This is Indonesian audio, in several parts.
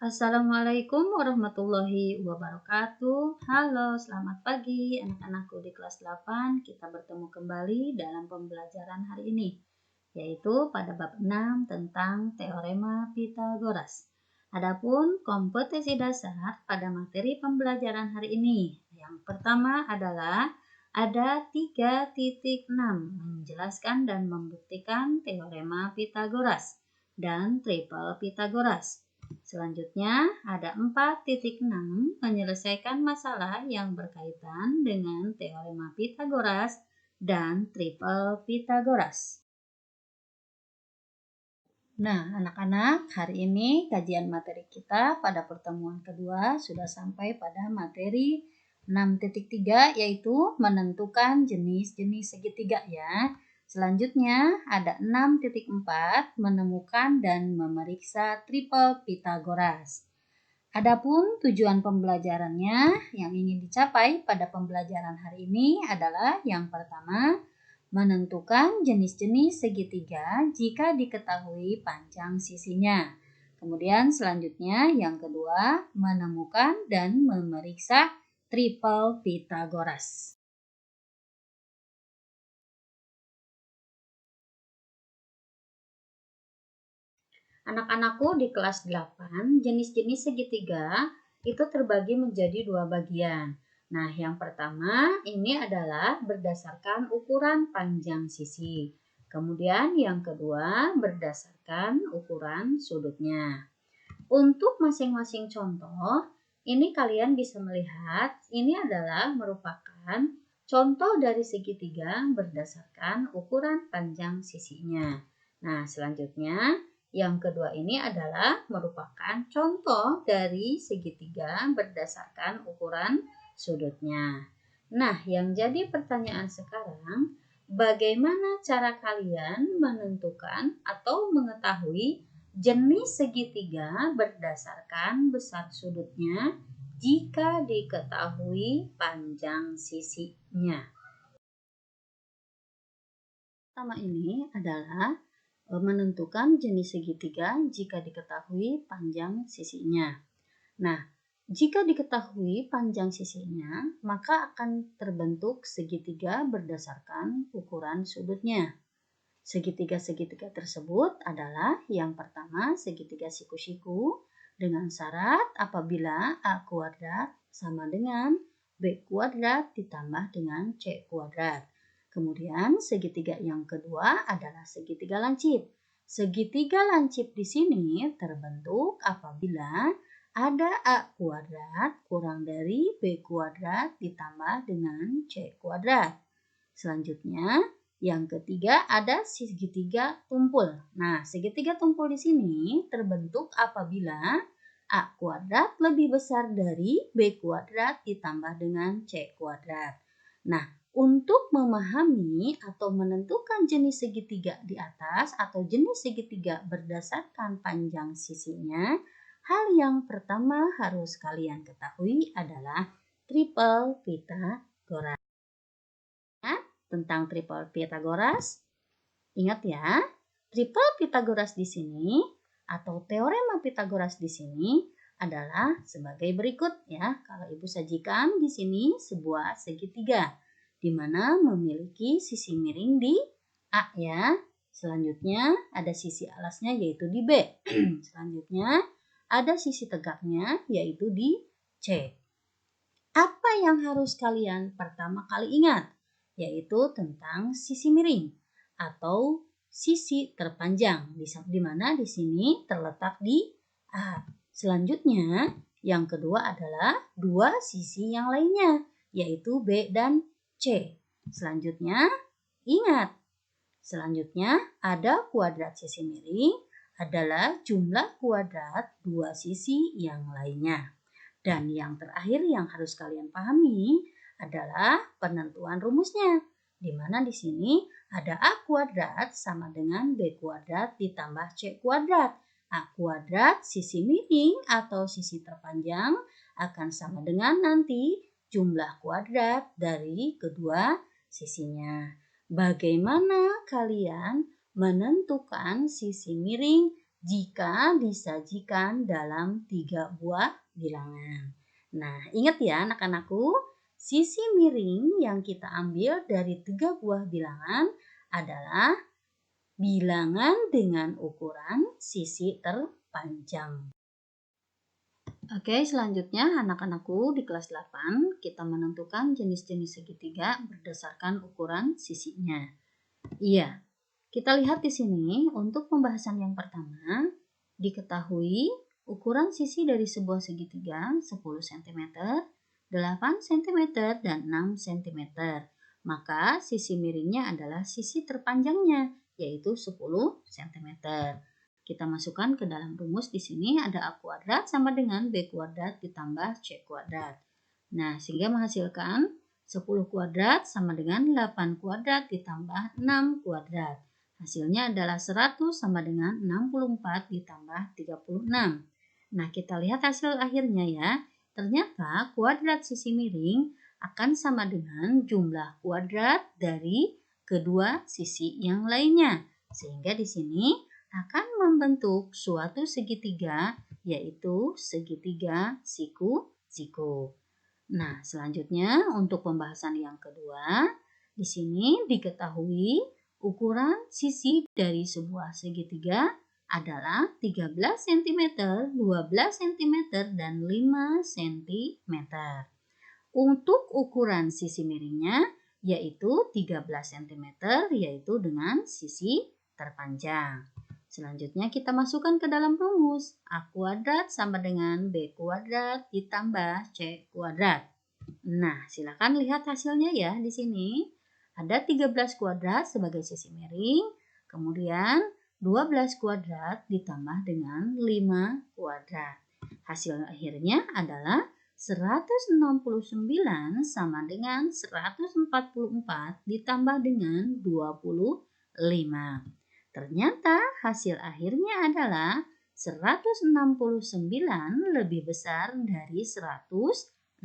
Assalamualaikum warahmatullahi wabarakatuh. Halo, selamat pagi anak-anakku di kelas 8. Kita bertemu kembali dalam pembelajaran hari ini, yaitu pada bab 6 tentang teorema Pythagoras. Adapun kompetensi dasar pada materi pembelajaran hari ini. Yang pertama adalah ada 3.6 menjelaskan dan membuktikan teorema Pythagoras dan triple Pythagoras. Selanjutnya ada 4.6 menyelesaikan masalah yang berkaitan dengan teorema Pythagoras dan triple Pythagoras. Nah, anak-anak, hari ini kajian materi kita pada pertemuan kedua sudah sampai pada materi 6.3 yaitu menentukan jenis-jenis segitiga ya. Selanjutnya ada 6.4 menemukan dan memeriksa triple Pythagoras. Adapun tujuan pembelajarannya yang ingin dicapai pada pembelajaran hari ini adalah yang pertama, menentukan jenis-jenis segitiga jika diketahui panjang sisinya. Kemudian selanjutnya yang kedua, menemukan dan memeriksa triple Pythagoras. Anak-anakku di kelas 8, jenis-jenis segitiga itu terbagi menjadi dua bagian. Nah, yang pertama ini adalah berdasarkan ukuran panjang sisi. Kemudian yang kedua berdasarkan ukuran sudutnya. Untuk masing-masing contoh, ini kalian bisa melihat ini adalah merupakan contoh dari segitiga berdasarkan ukuran panjang sisinya. Nah, selanjutnya yang kedua ini adalah merupakan contoh dari segitiga berdasarkan ukuran sudutnya. Nah, yang jadi pertanyaan sekarang, bagaimana cara kalian menentukan atau mengetahui jenis segitiga berdasarkan besar sudutnya jika diketahui panjang sisinya? Pertama ini adalah menentukan jenis segitiga jika diketahui panjang sisinya. Nah, jika diketahui panjang sisinya, maka akan terbentuk segitiga berdasarkan ukuran sudutnya. Segitiga-segitiga tersebut adalah yang pertama segitiga siku-siku dengan syarat apabila A kuadrat sama dengan B kuadrat ditambah dengan C kuadrat. Kemudian segitiga yang kedua adalah segitiga lancip. Segitiga lancip di sini terbentuk apabila ada A kuadrat kurang dari B kuadrat ditambah dengan C kuadrat. Selanjutnya yang ketiga ada segitiga tumpul. Nah, segitiga tumpul di sini terbentuk apabila A kuadrat lebih besar dari B kuadrat ditambah dengan C kuadrat. Nah, untuk memahami atau menentukan jenis segitiga di atas atau jenis segitiga berdasarkan panjang sisinya, hal yang pertama harus kalian ketahui adalah triple Pythagoras. Tentang triple Pythagoras, ingat ya, triple Pythagoras di sini atau teorema Pythagoras di sini adalah sebagai berikut ya. Kalau Ibu sajikan di sini sebuah segitiga di mana memiliki sisi miring di A ya. Selanjutnya ada sisi alasnya yaitu di B. Selanjutnya ada sisi tegaknya yaitu di C. Apa yang harus kalian pertama kali ingat? Yaitu tentang sisi miring atau sisi terpanjang di mana di sini terletak di A. Selanjutnya yang kedua adalah dua sisi yang lainnya yaitu B dan C. Selanjutnya ingat, selanjutnya ada kuadrat sisi miring adalah jumlah kuadrat dua sisi yang lainnya. Dan yang terakhir yang harus kalian pahami adalah penentuan rumusnya. Di mana di sini ada A kuadrat sama dengan B kuadrat ditambah C kuadrat. A kuadrat sisi miring atau sisi terpanjang akan sama dengan nanti jumlah kuadrat dari kedua sisinya. Bagaimana kalian menentukan sisi miring jika disajikan dalam 3 buah bilangan. Nah, ingat ya anak-anakku, sisi miring yang kita ambil dari 3 buah bilangan adalah bilangan dengan ukuran sisi terpanjang. Oke, selanjutnya anak-anakku di kelas 8 kita menentukan jenis-jenis segitiga berdasarkan ukuran sisinya. Iya, kita lihat di sini untuk pembahasan yang pertama, diketahui ukuran sisi dari sebuah segitiga 10 cm, 8 cm, dan 6 cm. Maka sisi miringnya adalah sisi terpanjangnya, yaitu 10 cm. Kita masukkan ke dalam rumus di sini ada A kuadrat sama dengan B kuadrat ditambah C kuadrat. Nah, sehingga menghasilkan 10 kuadrat sama dengan 8 kuadrat ditambah 6 kuadrat. Hasilnya adalah 100 sama dengan 64 ditambah 36. Nah, kita lihat hasil akhirnya ya. Ternyata kuadrat sisi miring akan sama dengan jumlah kuadrat dari kedua sisi yang lainnya. Sehingga di sini akan membentuk suatu segitiga, yaitu segitiga siku-siku. Nah, selanjutnya untuk pembahasan yang kedua, di sini diketahui ukuran sisi dari sebuah segitiga adalah 13 cm, 12 cm, dan 5 cm. Untuk ukuran sisi miringnya yaitu 13 cm, yaitu dengan sisi terpanjang. Selanjutnya kita masukkan ke dalam rumus. A kuadrat sama dengan B kuadrat ditambah C kuadrat. Nah, silakan lihat hasilnya ya di sini. Ada 13 kuadrat sebagai sisi miring, kemudian 12 kuadrat ditambah dengan 5 kuadrat. Hasil akhirnya adalah 169 sama dengan 144 ditambah dengan 25. Ternyata hasil akhirnya adalah 169 lebih besar dari 165.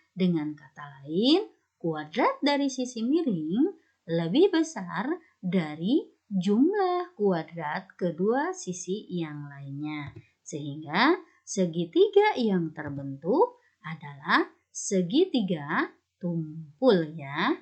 Dengan kata lain, kuadrat dari sisi miring lebih besar dari jumlah kuadrat kedua sisi yang lainnya. Sehingga segitiga yang terbentuk adalah segitiga tumpul ya.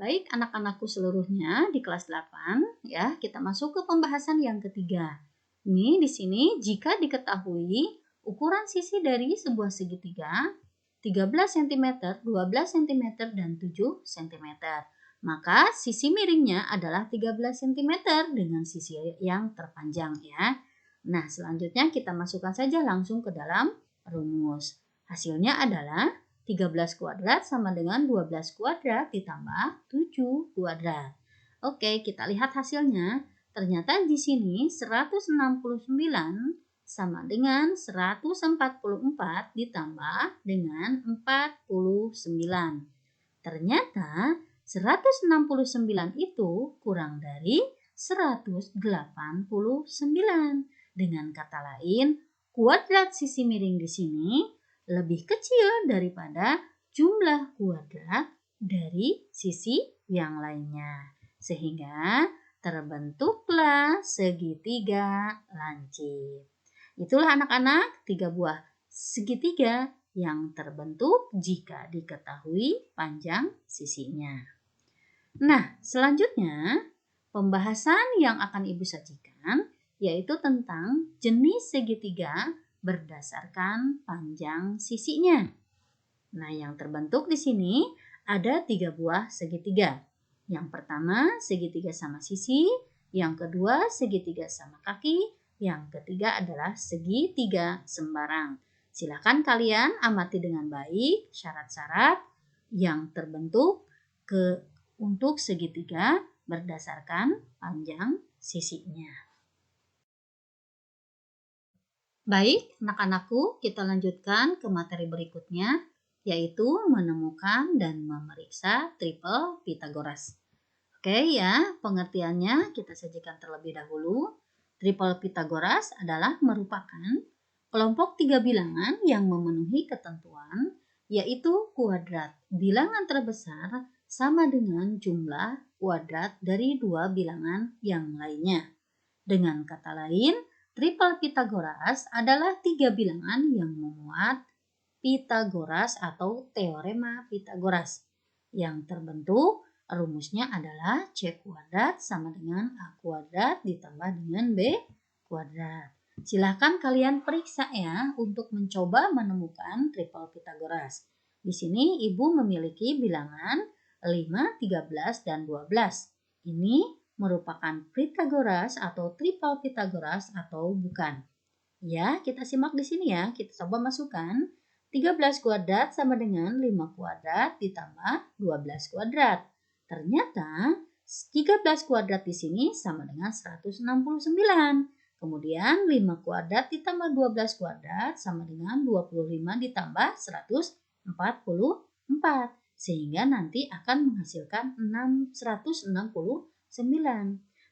Baik anak-anakku seluruhnya di kelas 8 ya, kita masuk ke pembahasan yang ketiga. Ini di sini jika diketahui ukuran sisi dari sebuah segitiga 13 cm, 12 cm, dan 7 cm. Maka sisi miringnya adalah 13 cm dengan sisi yang terpanjang ya. Nah, selanjutnya kita masukkan saja langsung ke dalam rumus. Hasilnya adalah 13 kuadrat sama dengan 12 kuadrat ditambah 7 kuadrat. Oke, kita lihat hasilnya. Ternyata di sini 169 sama dengan 144 ditambah dengan 49. Ternyata 169 itu kurang dari 189. Dengan kata lain, kuadrat sisi miring di sini lebih kecil daripada jumlah kuadrat dari sisi yang lainnya. Sehingga terbentuklah segitiga lancip. Itulah anak-anak 3 buah segitiga yang terbentuk jika diketahui panjang sisinya. Nah, selanjutnya pembahasan yang akan Ibu sajikan yaitu tentang jenis segitiga berdasarkan panjang sisinya. Nah, yang terbentuk di sini ada 3 buah segitiga. Yang pertama, segitiga sama sisi. Yang kedua, segitiga sama kaki. Yang ketiga adalah segitiga sembarang. Silakan kalian amati dengan baik syarat-syarat yang terbentuk untuk segitiga berdasarkan panjang sisinya. Baik, anak-anakku, kita lanjutkan ke materi berikutnya, yaitu menemukan dan memeriksa triple Pythagoras. Oke ya, pengertiannya kita sajikan terlebih dahulu. Triple Pythagoras adalah merupakan kelompok 3 bilangan yang memenuhi ketentuan, yaitu kuadrat bilangan terbesar sama dengan jumlah kuadrat dari dua bilangan yang lainnya. Dengan kata lain, triple Pitagoras adalah tiga bilangan yang memuat Pitagoras atau teorema Pitagoras. Yang terbentuk rumusnya adalah C kuadrat sama dengan A kuadrat ditambah dengan B kuadrat. Silahkan kalian periksa ya untuk mencoba menemukan triple Pitagoras. Di sini Ibu memiliki bilangan 5, 13, dan 12. Ini merupakan Pitagoras atau triple Pitagoras atau bukan? Ya, kita simak di sini ya. Kita coba masukkan 13 kuadrat sama dengan 5 kuadrat ditambah 12 kuadrat. Ternyata 13 kuadrat di sini sama dengan 169. Kemudian 5 kuadrat ditambah 12 kuadrat sama dengan 25 ditambah 144. Sehingga nanti akan menghasilkan 169.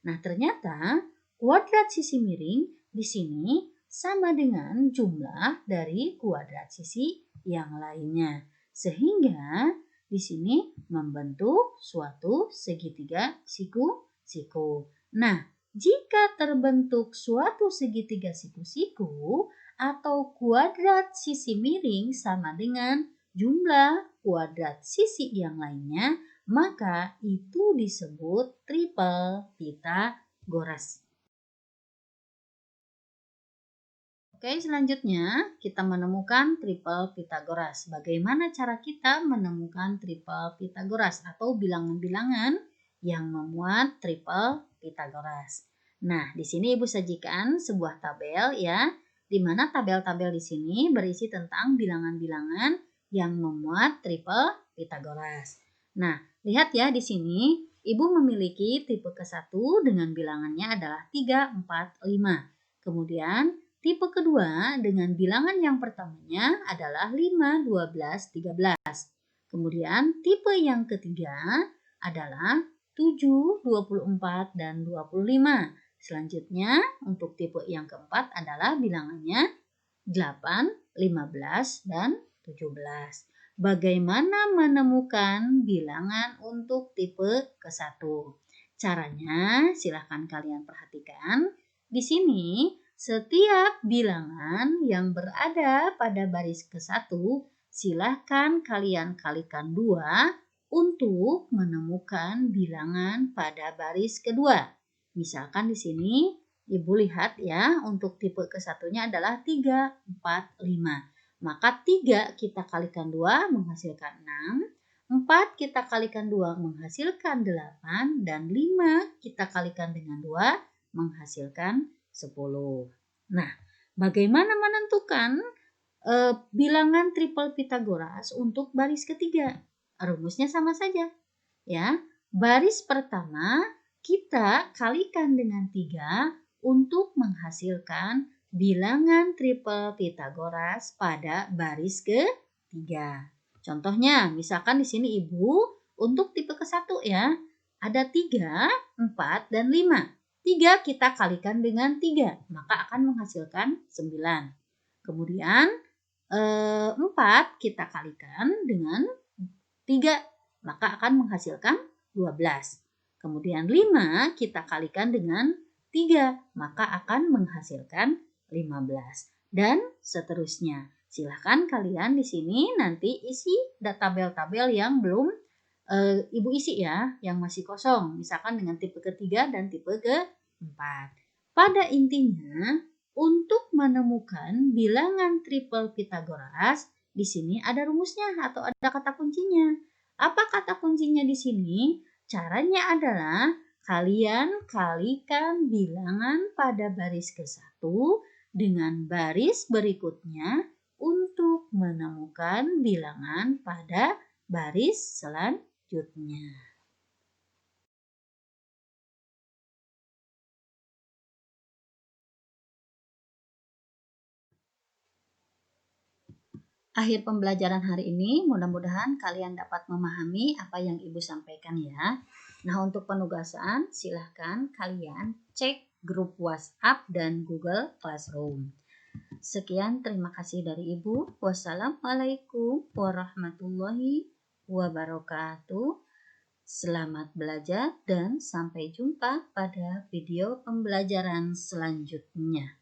Nah, ternyata kuadrat sisi miring di sini sama dengan jumlah dari kuadrat sisi yang lainnya. Sehingga di sini membentuk suatu segitiga siku-siku. Nah, jika terbentuk suatu segitiga siku-siku atau kuadrat sisi miring sama dengan jumlah kuadrat sisi yang lainnya, maka itu disebut triple Pitagoras. Oke, selanjutnya kita menemukan triple Pitagoras. Bagaimana cara kita menemukan triple Pitagoras atau bilangan-bilangan yang memuat triple Pitagoras? Nah, di sini Ibu sajikan sebuah tabel ya, di mana tabel-tabel di sini berisi tentang bilangan-bilangan yang memuat triple Pitagoras. Nah, lihat ya di sini Ibu memiliki tipe ke-1 dengan bilangannya adalah 3, 4, 5. Kemudian tipe kedua dengan bilangan yang pertamanya adalah 5, 12, 13. Kemudian tipe yang ketiga adalah 7, 24, dan 25. Selanjutnya untuk tipe yang keempat adalah bilangannya 8, 15, dan 17. Bagaimana menemukan bilangan untuk tipe ke-1? Caranya silahkan kalian perhatikan. Di sini setiap bilangan yang berada pada baris ke-1 silahkan kalian kalikan 2 untuk menemukan bilangan pada baris kedua. Misalkan di sini Ibu lihat ya, untuk tipe ke-1-nya adalah 3, 4, 5. Maka 3 kita kalikan 2 menghasilkan 6, 4 kita kalikan 2 menghasilkan 8, dan 5 kita kalikan dengan 2 menghasilkan 10. Nah, bagaimana menentukan bilangan triple Pitagoras untuk baris ketiga? Rumusnya sama saja. Ya, baris pertama kita kalikan dengan 3 untuk menghasilkan bilangan triple Pitagoras pada baris ketiga. Contohnya, misalkan di sini Ibu untuk tipe ke-1 ya, ada 3, 4, dan 5. 3 kita kalikan dengan 3, maka akan menghasilkan 9. Kemudian 4 kita kalikan dengan 3, maka akan menghasilkan 12. Kemudian 5 kita kalikan dengan 3, maka akan menghasilkan 15. Dan seterusnya. Silahkan kalian di sini nanti isi tabel-tabel yang belum Ibu isi ya, yang masih kosong. Misalkan dengan tipe ketiga dan tipe keempat. Pada intinya, untuk menemukan bilangan triple Pitagoras, di sini ada rumusnya atau ada kata kuncinya. Apa kata kuncinya di sini? Caranya adalah kalian kalikan bilangan pada baris ke-1 dengan baris berikutnya untuk menemukan bilangan pada baris selanjutnya. Akhir pembelajaran hari ini mudah-mudahan kalian dapat memahami apa yang Ibu sampaikan ya. Nah, untuk penugasan silahkan kalian cek grup WhatsApp dan Google Classroom. Sekian, terima kasih dari Ibu. Wassalamualaikum warahmatullahi wabarakatuh. Selamat belajar dan sampai jumpa pada video pembelajaran selanjutnya.